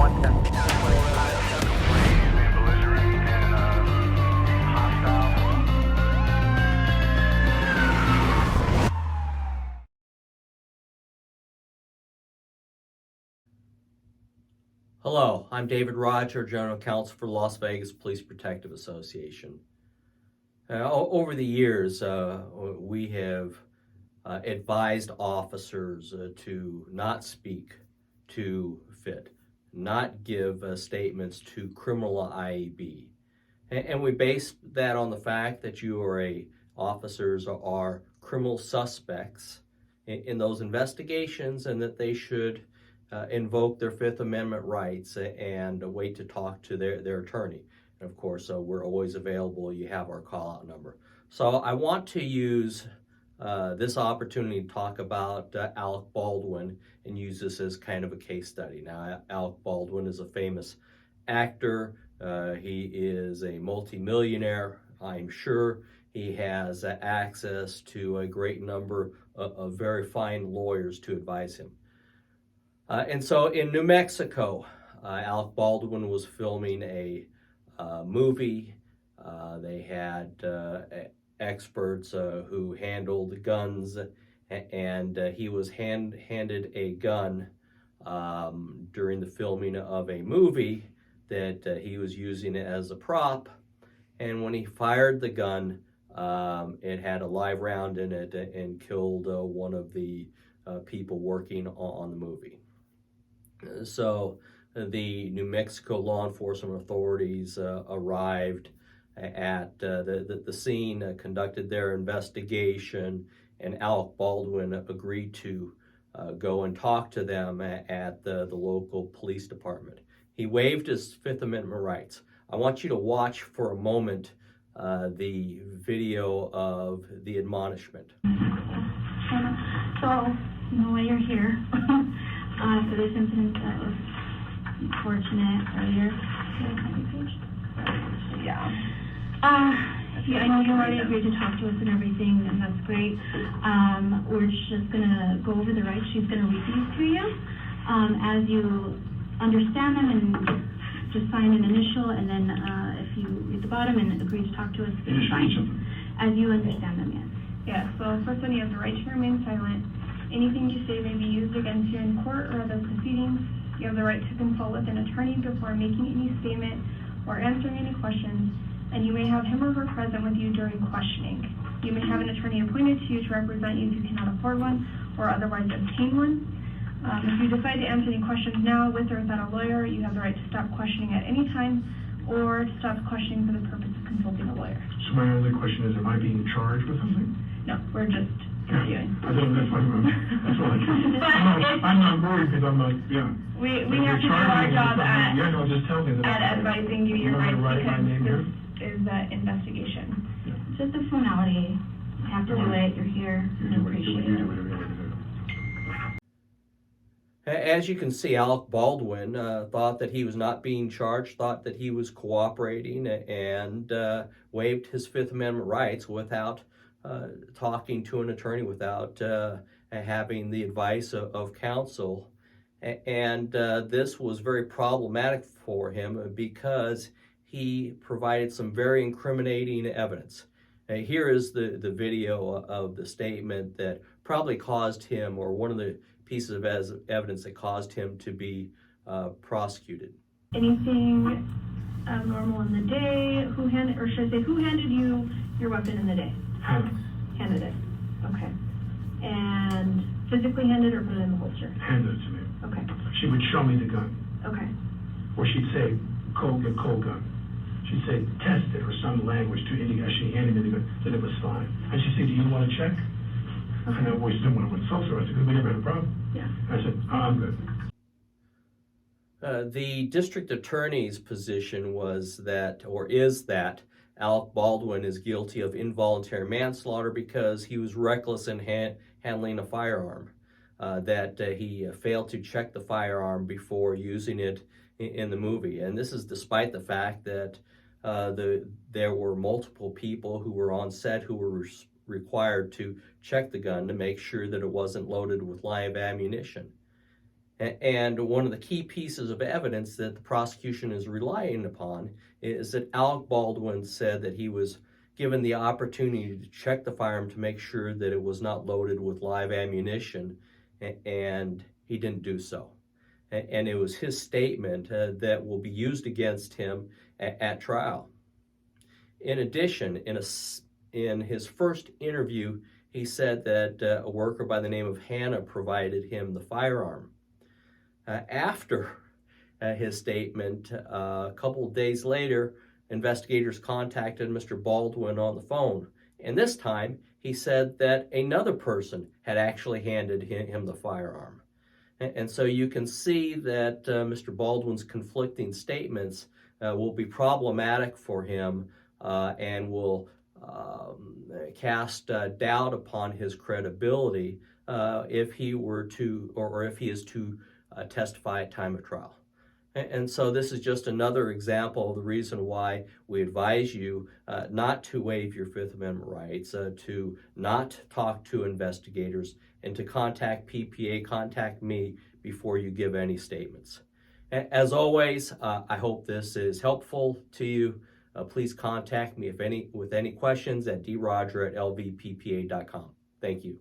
Hello, I'm David Roger, General Counsel for Las Vegas Police Protective Association. Over the years, we have advised officers to not speak to FIT, not give statements to criminal IAB. And we base that on the fact that officers are criminal suspects in those investigations, and that they should invoke their Fifth Amendment rights and wait to talk to their attorney. And of course, we're always available. You have our call-out number. So I want to use this opportunity to talk about Alec Baldwin and use this as kind of a case study. Now, Alec Baldwin is a famous actor. He is a multimillionaire. I'm sure he has access to a great number of very fine lawyers to advise him. And so in New Mexico, Alec Baldwin was filming a movie. They had experts who handled guns, and he was handed a gun during the filming of a movie that he was using it as a prop. And when he fired the gun, it had a live round in it and killed one of the people working on the movie. So the New Mexico law enforcement authorities arrived at the scene, conducted their investigation, and Alec Baldwin agreed to go and talk to them at the local police department. He waived his Fifth Amendment rights. I want you to watch for a moment the video of the admonishment. So, why you're here. For this incident that was unfortunate earlier. Yeah. I know you already agreed to talk to us and everything, and that's great. We're just going to go over the rights. She's going to read these to you. As you understand them, and just sign an initial, and then if you read the bottom and agree to talk to us, sign. As you understand them, yes. Yeah, so first one, you have the right to remain silent. Anything you say may be used against you in court or other proceedings. You have the right to consult with an attorney before making any statement or answering any questions, and you may have him or her present with you during questioning. You may have an attorney appointed to you to represent you if you cannot afford one or otherwise obtain one. If you decide to answer any questions now with or without a lawyer, you have the right to stop questioning at any time or to stop questioning for the purpose of consulting a lawyer. So my only question is, am I being charged with something? No, we're just reviewing. I thought that's what I'm not worried because I'm not, yeah. We have to do our job at, yeah, no, just tell me that. at advising you your rights because here? this is the investigation. Yeah. Just a formality. You have to do it. You're here. I appreciate it. As you can see, Alec Baldwin thought that he was not being charged, thought that he was cooperating, and waived his Fifth Amendment rights without talking to an attorney, without having the advice of counsel. And this was very problematic for him because he provided some very incriminating evidence. Here is the video of the statement that probably caused him, or one of the pieces of evidence that caused him to be prosecuted. Anything abnormal in the day? Who handed you your weapon in the day? Handed it. Okay. And physically handed or put it in the holster? Handed it to me. Okay. She would show me the gun. Okay. Or she'd say, cold gun. She'd say, test it, or some language to indicate. She handed me the gun, said it was fine. And she said, do you want to check? Okay. And I always didn't want to insult her. I said, because we never had a problem. Yeah. I said, I'm good. The district attorney's position was that, or is that, Alec Baldwin is guilty of involuntary manslaughter because he was reckless in handling a firearm, that he failed to check the firearm before using it in the movie. And this is despite the fact that there were multiple people who were on set who were required to check the gun to make sure that it wasn't loaded with live ammunition. And one of the key pieces of evidence that the prosecution is relying upon is that Alec Baldwin said that he was given the opportunity to check the firearm to make sure that it was not loaded with live ammunition, and he didn't do so. And it was his statement that will be used against him at trial. In addition, in his first interview, he said that a worker by the name of Hannah provided him the firearm. After his statement, a couple of days later, investigators contacted Mr. Baldwin on the phone. And this time, he said that another person had actually handed him the firearm. And so you can see that Mr. Baldwin's conflicting statements will be problematic for him and will cast doubt upon his credibility if he were to, or if he is to testify at time of trial. And so this is just another example of the reason why we advise you not to waive your Fifth Amendment rights, to not talk to investigators, and to contact PPA, contact me before you give any statements. As always, I hope this is helpful to you. Please contact me with any questions at droger@lvppa.com. Thank you.